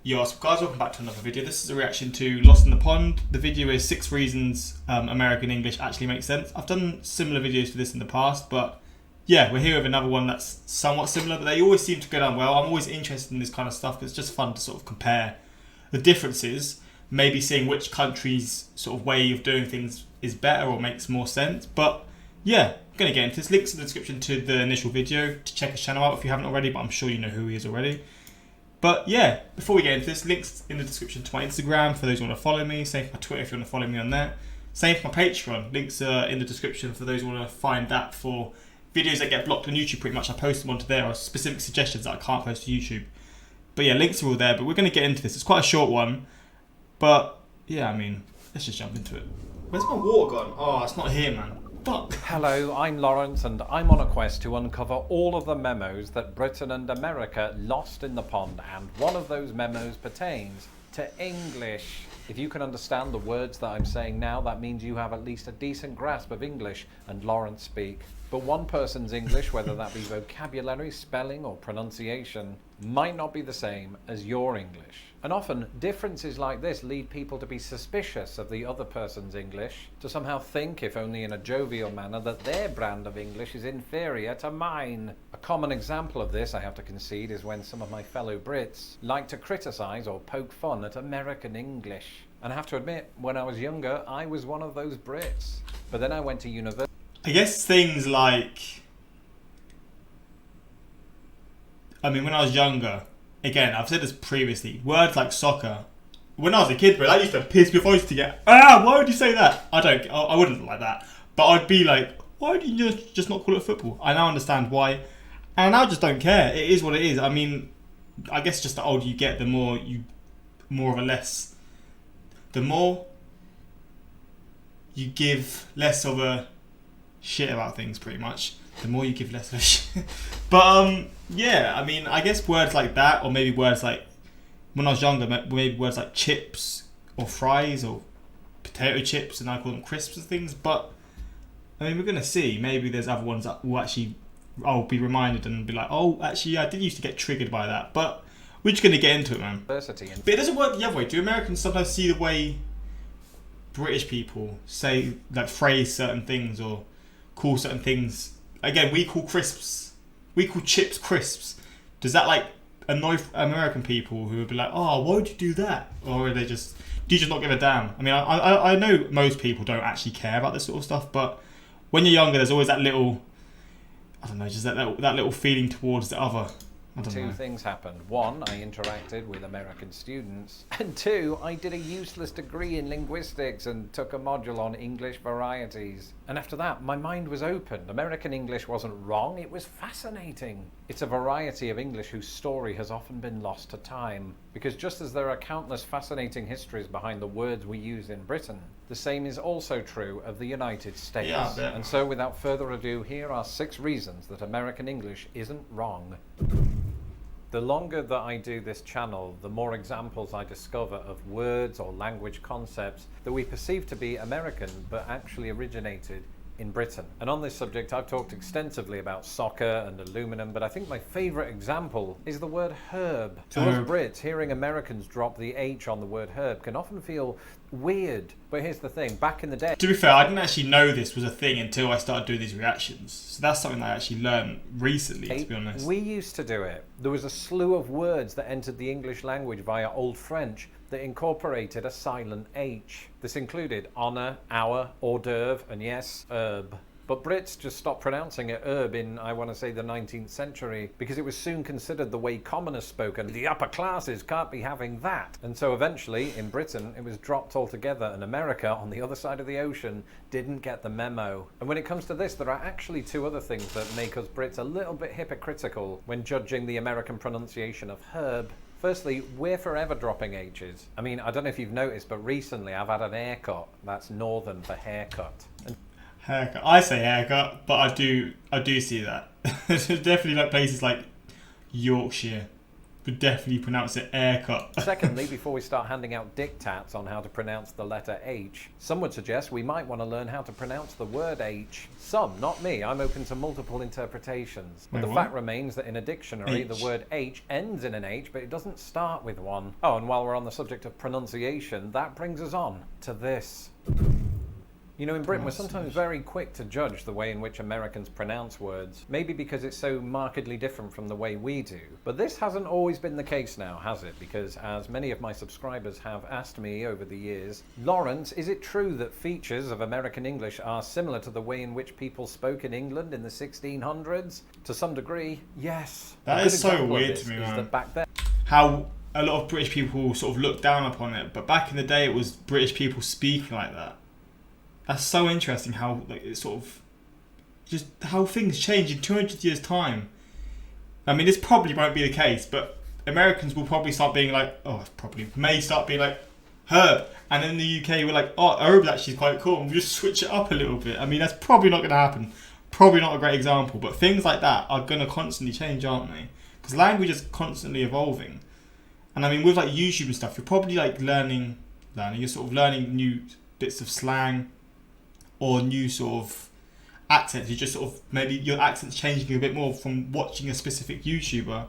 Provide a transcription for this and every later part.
Yo, what's up guys, welcome back to another video. This is a reaction to Lost in the Pond. The video is 6 reasons American English actually makes sense. I've done similar videos to this in the past, but yeah, we're here with another one that's somewhat similar, but they always seem to go down well. I'm always interested in this kind of stuff. It's just fun to sort of compare the differences, maybe seeing which country's sort of way of doing things is better or makes more sense. But yeah, I'm going to get into this. Links in the description to the initial video to check his channel out if you haven't already, but I'm sure you know who he is already. But yeah, before we get into this, links in the description to my Instagram for those who want to follow me. Same for my Twitter if you want to follow me on there. Same for my Patreon. Links are in the description for those who want to find that for videos that get blocked on YouTube pretty much. I post them onto there or specific suggestions that I can't post to YouTube. But yeah, links are all there. But we're going to get into this. It's quite a short one. But yeah, I mean, let's just jump into it. Where's my water gone? Oh, it's not here, man. Fuck. Hello, I'm Lawrence and I'm on a quest to uncover all of the memos that Britain and America lost in the pond, and one of those memos pertains to English. If you can understand the words that I'm saying now, that means you have at least a decent grasp of English and Lawrence speak. But one person's English, whether that be vocabulary, spelling or pronunciation, might not be the same as your English. And often, differences like this lead people to be suspicious of the other person's English, to somehow think, if only in a jovial manner, that their brand of English is inferior to mine. A common example of this, I have to concede, is when some of my fellow Brits like to criticise or poke fun at American English. And I have to admit, when I was younger, I was one of those Brits. But then I went to university. I guess things like, when I was younger, again, I've said this previously, words like soccer, when I was a kid, bro, that used to piss me off. I used to get, why would you say that? I wouldn't like that. But I'd be like, why do you just not call it football? I now understand why. And I now just don't care. It is what it is. I mean, I guess just the older you get, the more you give less of a shit about things, pretty much. The more you give less of a shit. But yeah, I mean, I guess words like that, or maybe words like, when I was younger, maybe words like chips or fries or potato chips, and I call them crisps and things. But I mean, we're gonna see. Maybe there's other ones that will actually, I'll be reminded and be like, oh, actually, yeah, I did used to get triggered by that. But we're just gonna get into it, man. But it doesn't work the other way. Do Americans sometimes see the way British people say, like, phrase certain things or call certain things? Again, we call crisps, we call chips crisps. Does that like annoy American people who would be like, oh, why would you do that? Or do you just not give a damn? I mean, I know most people don't actually care about this sort of stuff, but when you're younger, there's always that little, I don't know, just that little feeling towards the other. Two things happened. One, I interacted with American students. And two, I did a useless degree in linguistics and took a module on English varieties. And after that, my mind was opened. American English wasn't wrong, it was fascinating. It's a variety of English whose story has often been lost to time. Because just as there are countless fascinating histories behind the words we use in Britain, the same is also true of the United States. Yeah, and so without further ado, here are 6 reasons that American English isn't wrong. The longer that I do this channel, the more examples I discover of words or language concepts that we perceive to be American but actually originated in Britain. And on this subject, I've talked extensively about soccer and aluminum, but I think my favourite example is the word herb. To us Brits, hearing Americans drop the H on the word herb can often feel weird. But here's the thing, back in the day... To be fair, I didn't actually know this was a thing until I started doing these reactions. So that's something I actually learned recently, to be honest. We used to do it. There was a slew of words that entered the English language via Old French that incorporated a silent H. This included honour, hour, hors d'oeuvre, and yes, herb. But Brits just stopped pronouncing it herb in, I want to say, the 19th century, because it was soon considered the way commoners spoke, and the upper classes can't be having that. And so eventually, in Britain, it was dropped altogether, and America, on the other side of the ocean, didn't get the memo. And when it comes to this, there are actually 2 other things that make us Brits a little bit hypocritical when judging the American pronunciation of herb. Firstly, we're forever dropping H's. I mean, I don't know if you've noticed, but recently I've had an haircut. That's northern for haircut. And haircut. I say haircut, but I do see that. There's definitely like places like Yorkshire would definitely pronounce it haircut. Secondly, before we start handing out diktats on how to pronounce the letter H, some would suggest we might want to learn how to pronounce the word H. Some, not me. I'm open to multiple interpretations. But Wait, the what? fact remains that in a dictionary, H. the word H ends in an H, but it doesn't start with one. Oh, and while we're on the subject of pronunciation, that brings us on to this. You know, in Britain, we're sometimes very quick to judge the way in which Americans pronounce words, maybe because it's so markedly different from the way we do. But this hasn't always been the case now, has it? Because as many of my subscribers have asked me over the years, Lawrence, is it true that features of American English are similar to the way in which people spoke in England in the 1600s? To some degree, yes. That is so weird to me, man. That back then, How a lot of British people sort of look down upon it, but back in the day it was British people speaking like that. That's so interesting how like it's sort of just how things change in 200 years time. I mean, this probably won't be the case, but Americans will probably start being like, may start being like Herb, and in the UK we're like, oh, Herb's actually quite cool, and we just switch it up a little bit. I mean, that's probably not going to happen. Probably not a great example, but things like that are going to constantly change, aren't they? Because language is constantly evolving, and I mean, with like YouTube and stuff, you're probably like learning. You're sort of learning new bits of slang. Or new sort of accents. You just sort of maybe your accent's changing a bit more from watching a specific YouTuber.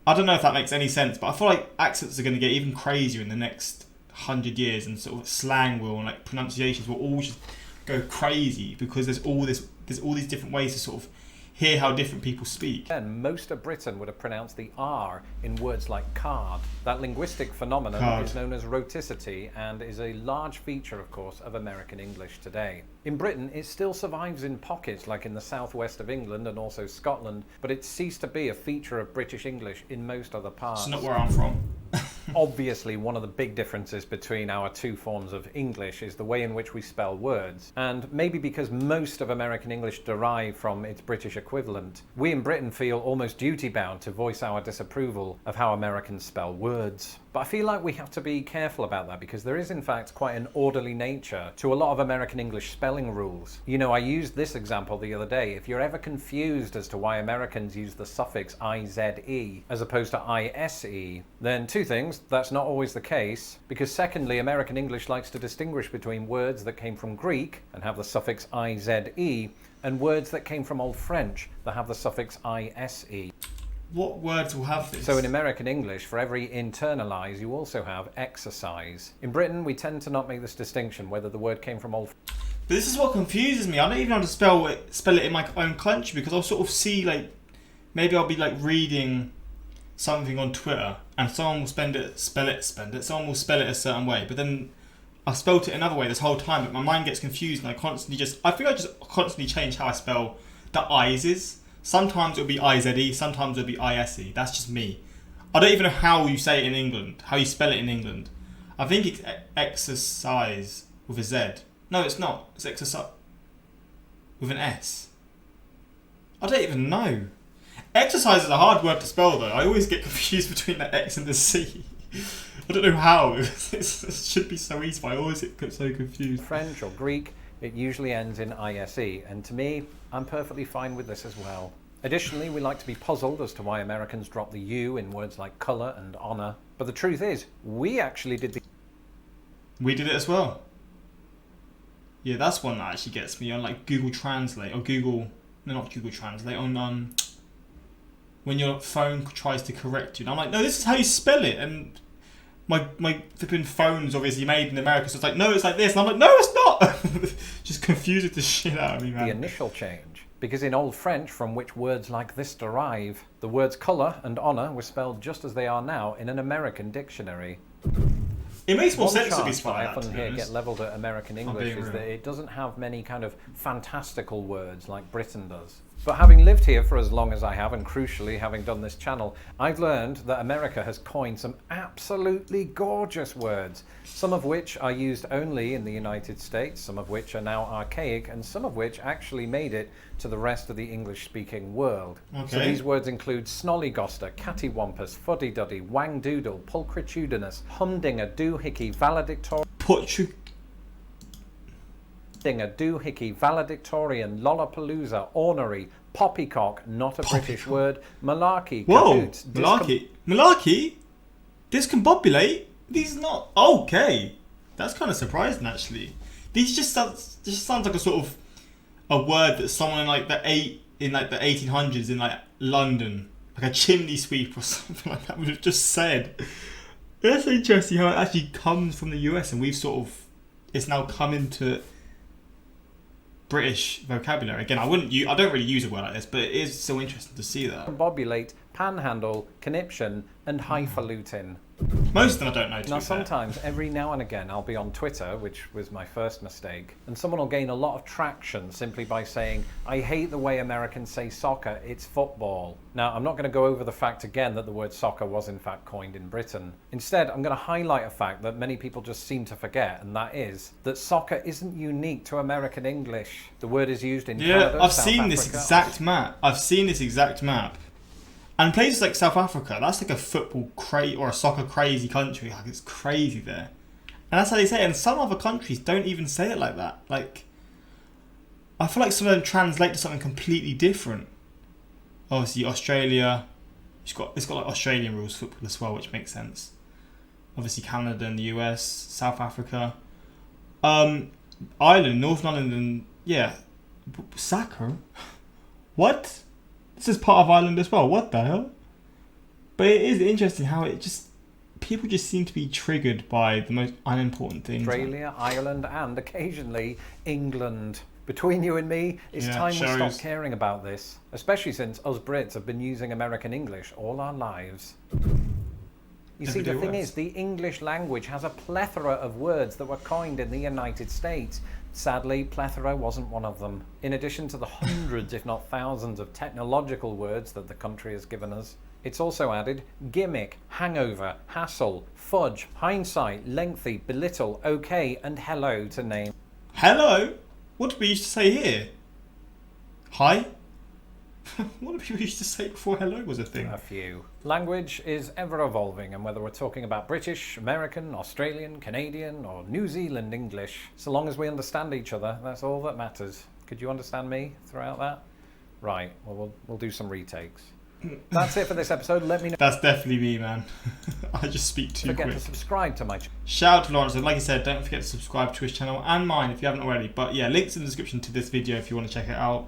I don't know if that makes any sense, but I feel like accents are going to get even crazier in the next 100 years, and sort of slang will and like pronunciations will all just go crazy because there's all these different ways to sort of hear how different people speak. And most of Britain would have pronounced the R in words like card. That linguistic phenomenon is known as rhoticity and is a large feature, of course, of American English today. In Britain, it still survives in pockets, like in the southwest of England and also Scotland, but it's ceased to be a feature of British English in most other parts. It's not where I'm from. Obviously, one of the big differences between our two forms of English is the way in which we spell words. And maybe because most of American English derive from its British equivalent, we in Britain feel almost duty-bound to voice our disapproval of how Americans spell words. But I feel like we have to be careful about that because there is in fact quite an orderly nature to a lot of American English spelling rules. You know, I used this example the other day. If you're ever confused as to why Americans use the suffix IZE as opposed to ISE, then two things, that's not always the case, because secondly, American English likes to distinguish between words that came from Greek and have the suffix IZE and words that came from Old French that have the suffix ISE. What words will have this? So in American English, for every internalise, you also have exercise. In Britain, we tend to not make this distinction, whether the word came from Old French. But this is what confuses me. I don't even know how to spell it in my own country, because I'll sort of see, like, maybe I'll be like reading something on Twitter and someone will someone will spell it a certain way, but then I've spelt it another way this whole time, but my mind gets confused and I think I just constantly change how I spell the I's. Sometimes it'll be IZE, sometimes it'll be ISE. That's just me. I don't even know how you say it in England, how you spell it in England. I think it's exercise with a Z. No, it's not. It's exercise with an S. I don't even know. Exercise is a hard word to spell though. I always get confused between the X and the C. I don't know how. It should be so easy, but I always get so confused. French or Greek, it usually ends in ISE, and to me, I'm perfectly fine with this as well. Additionally, we like to be puzzled as to why Americans drop the U in words like colour and honour, but the truth is, we actually did the... We did it as well. Yeah, that's one that actually gets me on like Google Translate, or not Google Translate, on when your phone tries to correct you. And I'm like, no, this is how you spell it, and my flipping phone's obviously made in America, so it's like, no, it's like this. And I'm like, no, it's not. Just confuses the shit out of me, man. The initial change. Because in Old French, from which words like this derive, the words colour and honour were spelled just as they are now in an American dictionary. It makes more One sense to be charge spelled that I like often that, hear get levelled at American English is that it doesn't have many kind of fantastical words like Britain does. But having lived here for as long as I have, and crucially having done this channel, I've learned that America has coined some absolutely gorgeous words, some of which are used only in the United States, some of which are now archaic, and some of which actually made it to the rest of the English-speaking world. Okay. So these words include snollygoster, cattywampus, fuddy-duddy, wang-doodle, pulchritudinous, humdinger, doohickey, valedictorian, doohickey, valedictorian, lollapalooza, ornery, Poppycock, not a British word. Malarkey, Whoa, cahoots, malarkey. Malarkey? Discombobulate? These not... Okay. That's kind of surprising, actually. These just sounds like a sort of... a word that someone in like the 1800s in like London, like a chimney sweep or something like that, would have just said. That's interesting how it actually comes from the US and we've sort of... It's now come into... British vocabulary. Again, I don't really use a word like this, but it is so interesting to see that. Discombobulate, panhandle, conniption, and highfalutin. Most of them I don't know. Now, sometimes, every now and again, I'll be on Twitter, which was my first mistake, and someone will gain a lot of traction simply by saying, I hate the way Americans say soccer, it's football. Now, I'm not going to go over the fact again that the word soccer was in fact coined in Britain. Instead, I'm going to highlight a fact that many people just seem to forget, and that is that soccer isn't unique to American English. The word is used in Canada, I've South seen Africa. this exact map. And places like South Africa, that's like a football or a soccer crazy country. Like, it's crazy there. And that's how they say it. And some other countries don't even say it like that. Like, I feel like some of them translate to something completely different. Obviously, Australia, it's got like Australian rules football as well, which makes sense. Obviously, Canada and the US, South Africa, Ireland, Northern Ireland, and yeah, soccer. What? This is part of Ireland as well. What the hell? But it is interesting how people just seem to be triggered by the most unimportant things. Australia, Ireland, and occasionally England. Between you and me, it's time we stop caring about this. Especially since us Brits have been using American English all our lives. You see, the thing is, the English language has a plethora of words that were coined in the United States. Sadly, plethora wasn't one of them. In addition to the hundreds, if not thousands, of technological words that the country has given us, it's also added gimmick, hangover, hassle, fudge, hindsight, lengthy, belittle, okay, and hello to name. Hello? What did we used to say here? Hi? What did people used to say before hello was a thing? A few. Language is ever evolving, and whether we're talking about British, American, Australian, Canadian, or New Zealand English, so long as we understand each other, that's all that matters. Could you understand me throughout that? Right, well, we'll do some retakes. That's it for this episode. Let me know. That's definitely me, man. I just speak too quick. Don't forget to subscribe to my channel. Shout out to Lawrence, and like I said, don't forget to subscribe to his channel and mine if you haven't already. But yeah, links in the description to this video if you want to check it out.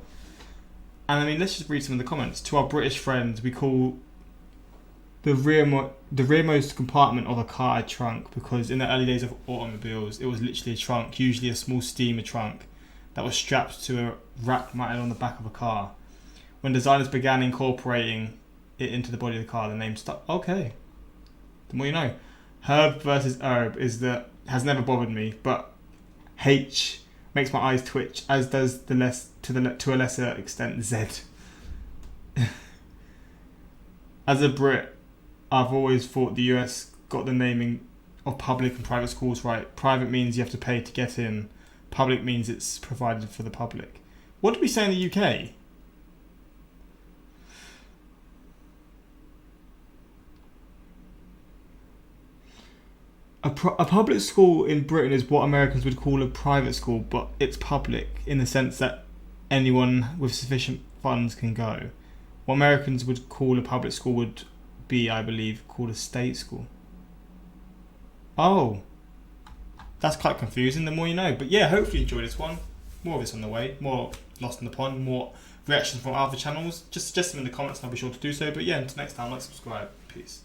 And I mean, let's just read some of the comments. To our British friends, we call the rearmost compartment of a car a trunk, because in the early days of automobiles, it was literally a trunk, usually a small steamer trunk, that was strapped to a rack mounted on the back of a car. When designers began incorporating it into the body of the car, the name stuck. Okay, the more you know. Herb versus herb has never bothered me, but H makes my eyes twitch, as does to a lesser extent Z. As a Brit, I've always thought the US got the naming of public and private schools right. Private means you have to pay to get in. Public means it's provided for the public. What do we say in the UK? A public school in Britain is what Americans would call a private school, but it's public in the sense that anyone with sufficient funds can go. What Americans would call a public school would be, I believe, called a state school. Oh, that's quite confusing. The more you know. But yeah, hopefully you enjoyed this one. More of this on the way. More Lost in the Pond. More reactions from other channels. Just suggest them in the comments and I'll be sure to do so. But yeah, until next time, like, subscribe. Peace.